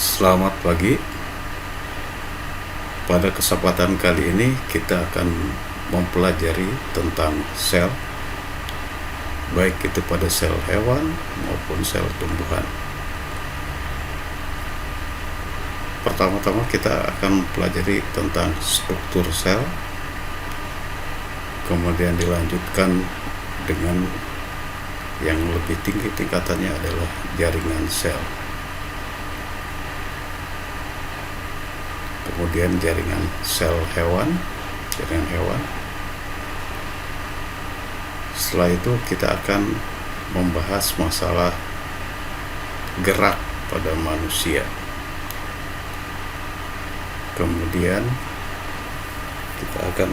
Selamat pagi. Pada kesempatan kali ini kita akan mempelajari tentang sel, baik itu pada sel hewan maupun sel tumbuhan. Pertama-tama kita akan mempelajari tentang struktur sel, kemudian dilanjutkan dengan yang lebih tinggi tingkatannya adalah jaringan sel. Kemudian jaringan sel hewan. Setelah itu kita akan membahas masalah gerak pada manusia. Kemudian kita akan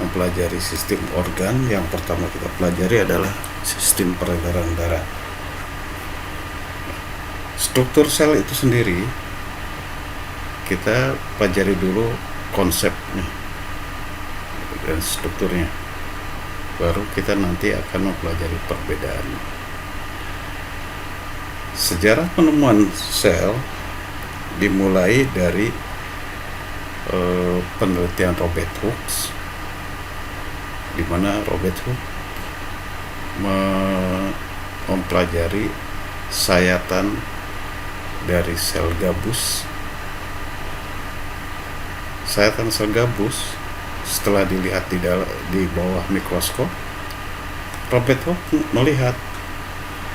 mempelajari sistem organ. Yang pertama kita pelajari adalah sistem peredaran darah. Struktur sel itu sendiri kita pelajari dulu konsepnya dan strukturnya, baru kita nanti akan mempelajari perbedaan. Sejarah penemuan sel dimulai dari penelitian Robert Hooke, di mana Robert Hooke mempelajari sayatan dari sel gabus. Sayatan sel gabus setelah dilihat di bawah mikroskop, Robert Hooke melihat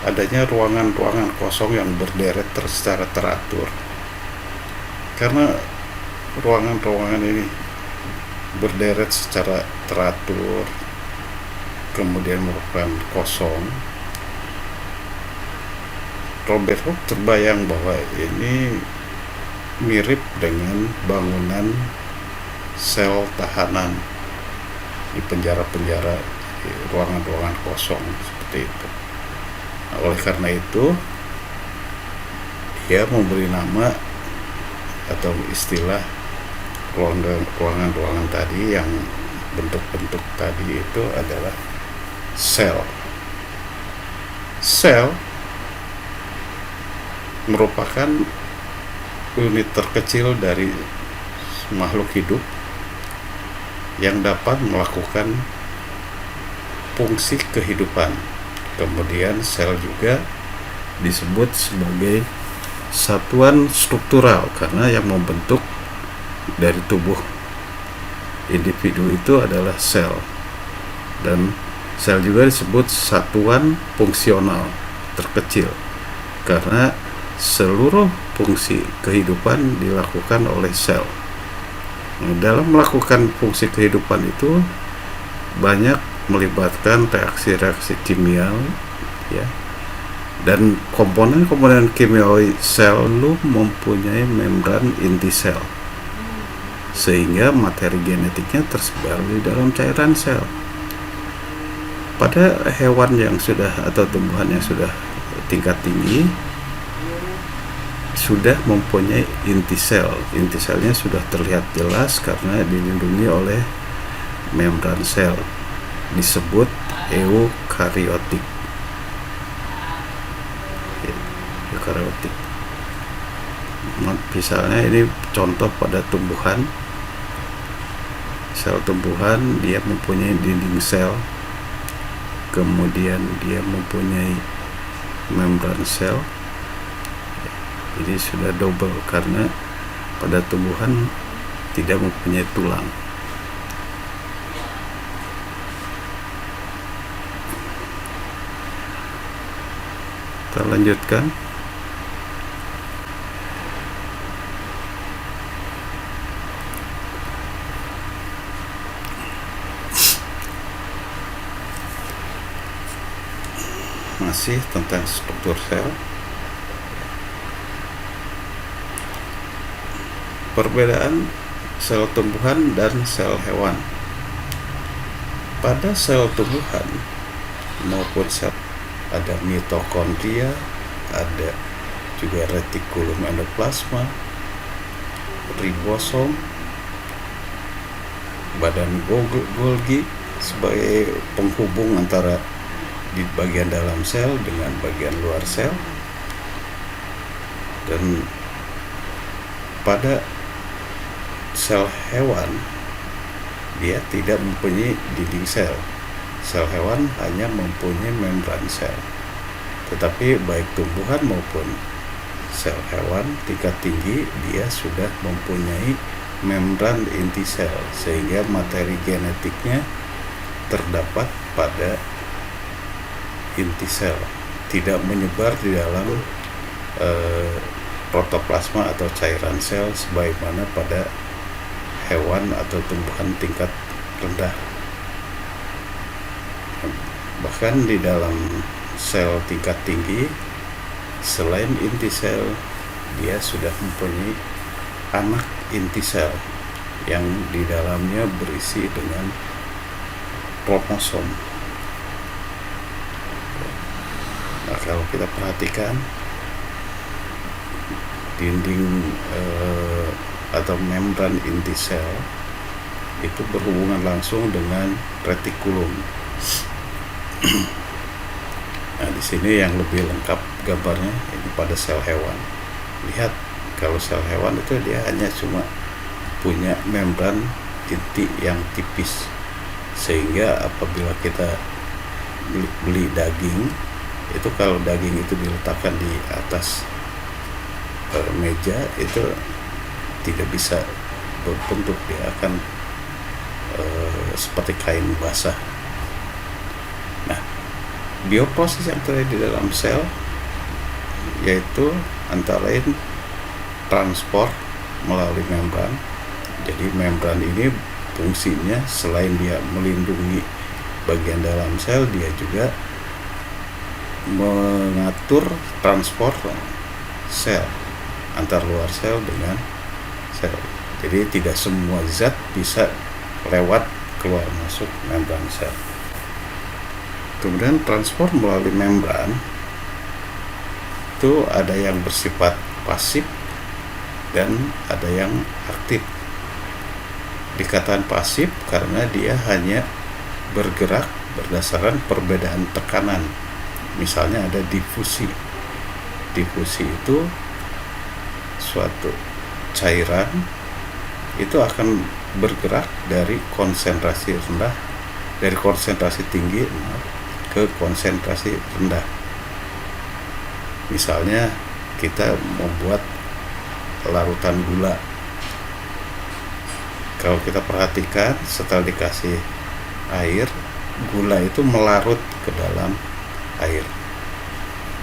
adanya ruangan-ruangan kosong yang berderet secara teratur. Karena ruangan-ruangan ini berderet secara teratur, kemudian merupakan kosong, Robert Hooke terbayang bahwa ini mirip dengan bangunan sel tahanan di penjara-penjara, di ruangan-ruangan kosong seperti itu. Nah, oleh karena itu dia memberi nama atau istilah ruangan-ruangan tadi yang bentuk-bentuk tadi itu adalah sel. Sel merupakan unit terkecil dari makhluk hidup yang dapat melakukan fungsi kehidupan. Kemudian sel juga disebut sebagai satuan struktural karena yang membentuk dari tubuh individu itu adalah sel, dan sel juga disebut satuan fungsional terkecil karena seluruh fungsi kehidupan dilakukan oleh sel. Dalam melakukan fungsi kehidupan itu banyak melibatkan reaksi-reaksi kimiawi, ya, dan komponen-komponen kimiawi sel mempunyai membran inti sel, sehingga materi genetiknya tersebar di dalam cairan sel. Pada hewan yang sudah atau tumbuhan yang sudah tingkat tinggi sudah mempunyai inti sel. Inti selnya sudah terlihat jelas karena dilindungi oleh membran sel, disebut eukariotik. Eukariotik. Misalnya ini contoh pada tumbuhan. Sel tumbuhan dia mempunyai dinding sel, kemudian dia mempunyai membran sel. Jadi sudah double karena pada tumbuhan tidak mempunyai tulang. Kita lanjutkan. Masih tentang struktur sel. Perbedaan sel tumbuhan dan sel hewan. Pada sel tumbuhan maupun sel ada mitokondria, ada juga retikulum endoplasma, ribosom, badan Golgi sebagai penghubung antara di bagian dalam sel dengan bagian luar sel, Dan pada sel hewan dia tidak mempunyai dinding sel. Sel hewan hanya mempunyai membran sel. Tetapi baik tumbuhan maupun sel hewan tingkat tinggi dia sudah mempunyai membran inti sel, sehingga materi genetiknya terdapat pada inti sel, tidak menyebar di dalam protoplasma atau cairan sel sebagaimana pada hewan atau tumbuhan tingkat rendah. Bahkan di dalam sel tingkat tinggi, selain inti sel, dia sudah mempunyai anak inti sel yang di dalamnya berisi dengan kromosom. Nah, kalau kita perhatikan dinding atau membran inti sel itu berhubungan langsung dengan retikulum. Nah, di sini yang lebih lengkap gambarnya ini pada sel hewan. Lihat, kalau sel hewan itu dia hanya cuma punya membran inti yang tipis, sehingga apabila kita beli daging itu, kalau daging itu diletakkan di atas meja itu tidak bisa berbentuk, dia akan seperti kain basah. Nah, bioproses yang terjadi di dalam sel yaitu antara lain transport melalui membran. Jadi membran ini fungsinya selain dia melindungi bagian dalam sel, dia juga mengatur transport sel antar luar sel dengan sel. Jadi tidak semua zat bisa lewat keluar masuk membran sel. Kemudian transport melalui membran itu ada yang bersifat pasif dan ada yang aktif. Dikatakan pasif karena dia hanya bergerak berdasarkan perbedaan tekanan. Misalnya ada difusi. Difusi itu suatu cairan itu akan bergerak dari konsentrasi rendah, dari konsentrasi tinggi ke konsentrasi rendah. Misalnya kita membuat larutan gula. Kalau kita perhatikan, setelah dikasih air, gula itu melarut ke dalam air.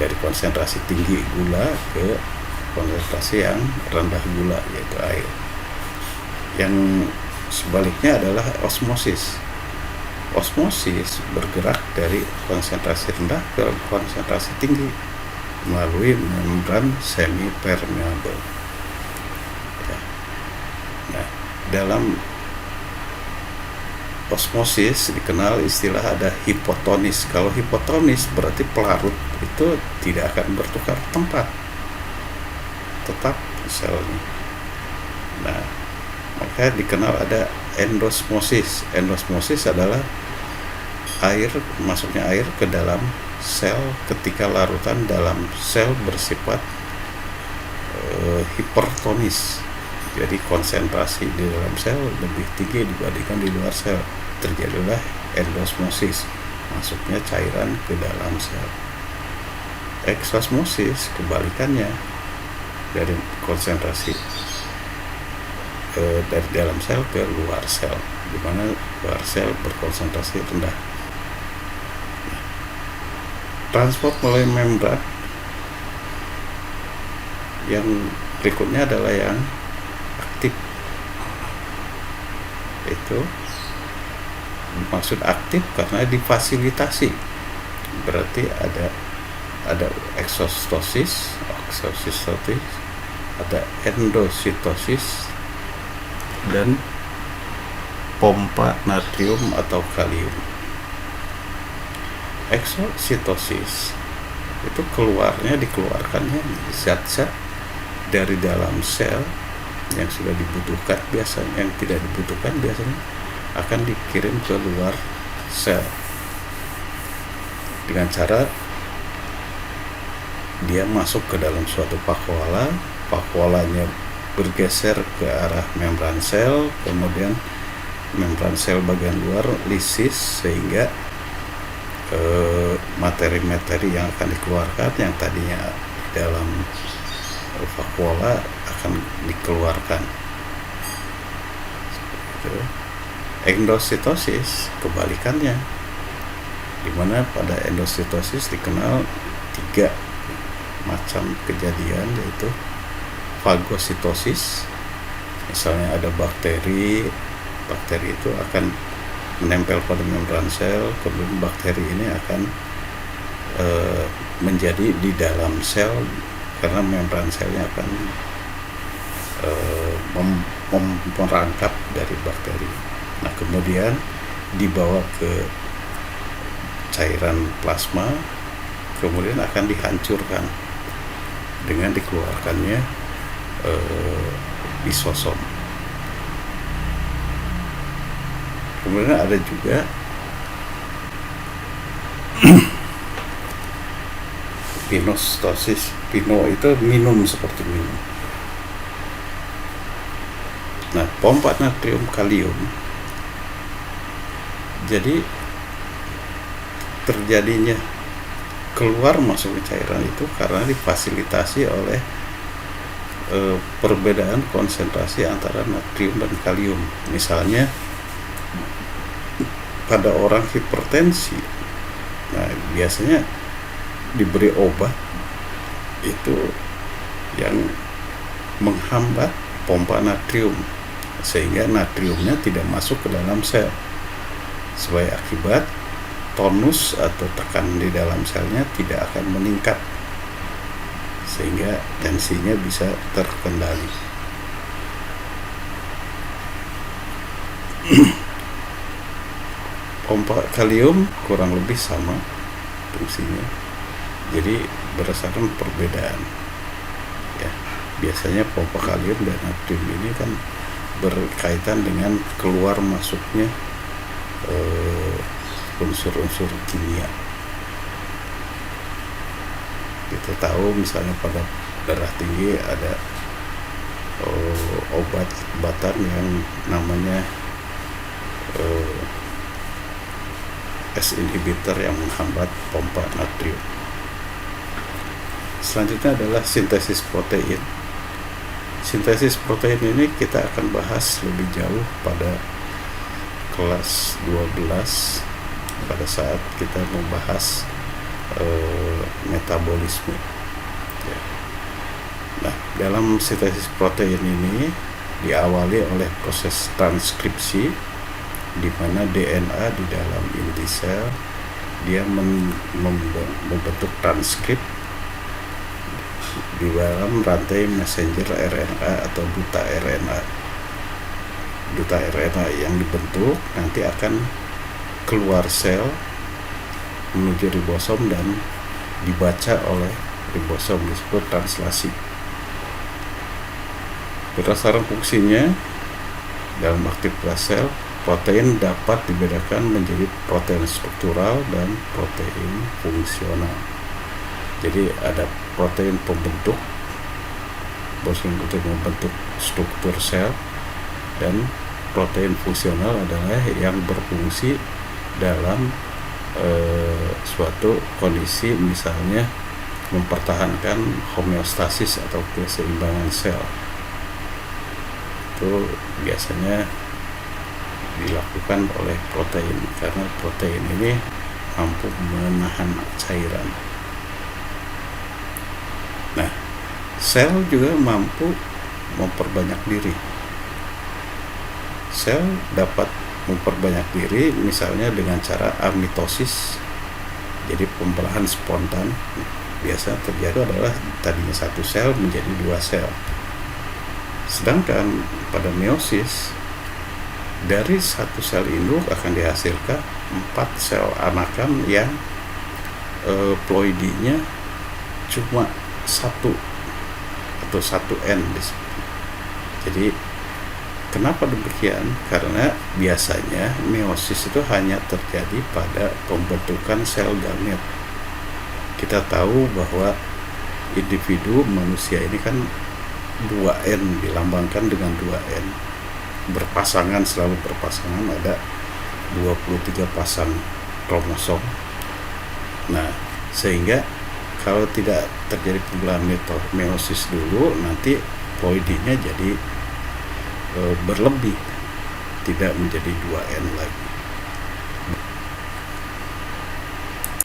Dari konsentrasi tinggi gula ke konsentrasi yang rendah gula, yaitu air. Yang sebaliknya adalah osmosis. Osmosis bergerak dari konsentrasi rendah ke konsentrasi tinggi melalui membran semi-permeable. Ya. Nah, dalam osmosis dikenal istilah ada hipotonis. Kalau hipotonis berarti pelarut itu tidak akan bertukar tempat, tetap selnya. Nah, maka dikenal ada endosmosis. Endosmosis adalah masuknya air ke dalam sel ketika larutan dalam sel bersifat hipertonis. Jadi konsentrasi di dalam sel lebih tinggi dibandingkan di luar sel. Terjadilah endosmosis, masuknya cairan ke dalam sel. Eksosmosis kebalikannya, dari konsentrasi dari dalam sel ke luar sel, di mana luar sel berkonsentrasi rendah. Transport melalui membran yang berikutnya adalah yang aktif. Itu maksud aktif karena difasilitasi, berarti ada eksositosis, ada endositosis, dan pompa natrium atau kalium. Eksositosis itu dikeluarkannya zat-zat dari dalam sel yang sudah dibutuhkan, biasanya yang tidak dibutuhkan biasanya akan dikirim ke luar sel dengan cara dia masuk ke dalam suatu vakuola, vakuolanya bergeser ke arah membran sel, kemudian membran sel bagian luar lisis sehingga materi-materi yang akan dikeluarkan yang tadinya di dalam vakuola akan dikeluarkan. Endositosis kebalikannya, di mana pada endositosis dikenal 3 macam kejadian, yaitu fagositosis. Misalnya ada bakteri itu akan menempel pada membran sel, kemudian bakteri ini akan menjadi di dalam sel karena membran selnya akan merangkap dari bakteri. Nah, kemudian dibawa ke cairan plasma, kemudian akan dihancurkan dengan dikeluarkannya lisosom. Kemudian ada juga pinostosis. Pino itu minum, seperti minum. Nah, pompa natrium kalium, jadi terjadinya keluar masuk ke cairan itu karena difasilitasi oleh perbedaan konsentrasi antara natrium dan kalium. Misalnya pada orang hipertensi, nah biasanya diberi obat itu yang menghambat pompa natrium sehingga natriumnya tidak masuk ke dalam sel. Sebagai akibat, tonus atau tekanan di dalam selnya tidak akan meningkat sehingga tensinya bisa terkendali. Pompa kalium kurang lebih sama fungsinya, jadi berdasarkan perbedaan ya. Biasanya pompa kalium dan natrium ini kan berkaitan dengan keluar masuknya unsur-unsur kimia. Kita tahu misalnya pada darah tinggi ada obat-obatan yang namanya ACE inhibitor yang menghambat pompa natrium. Selanjutnya adalah sintesis protein. Sintesis protein ini kita akan bahas lebih jauh pada kelas 12 pada saat kita membahas metabolisme ya. Nah, dalam sintesis protein ini diawali oleh proses transkripsi, di mana DNA di dalam inti sel dia membentuk transkrip di dalam rantai messenger RNA atau duta RNA. Duta RNA yang dibentuk nanti akan keluar sel menuju ribosom dan dibaca oleh ribosom, disebut translasi. Berdasarkan fungsinya dalam aktivitas sel, protein dapat dibedakan menjadi protein struktural dan protein fungsional. Jadi ada protein pembentuk, untuk membentuk struktur sel, dan protein fungsional adalah yang berfungsi dalam suatu kondisi, misalnya mempertahankan homeostasis atau keseimbangan sel. Itu biasanya dilakukan oleh protein karena protein ini mampu menahan cairan. Nah, sel juga mampu memperbanyak diri. Sel dapat memperbanyak diri misalnya dengan cara amitosis, jadi pembelahan spontan. Biasa terjadi adalah tadinya satu sel menjadi 2 sel. Sedangkan pada meiosis, dari satu sel induk akan dihasilkan 4 sel anakan yang ploidinya cuma 1 atau 1N. Jadi kenapa demikian? Karena biasanya meiosis itu hanya terjadi pada pembentukan sel gamet. Kita tahu bahwa individu manusia ini kan 2N, dilambangkan dengan 2N, berpasangan, selalu berpasangan, ada 23 pasang kromosom. Nah, sehingga kalau tidak terjadi pembuahan meiosis dulu, nanti ploidinya jadi berlebih, tidak menjadi 2N lagi.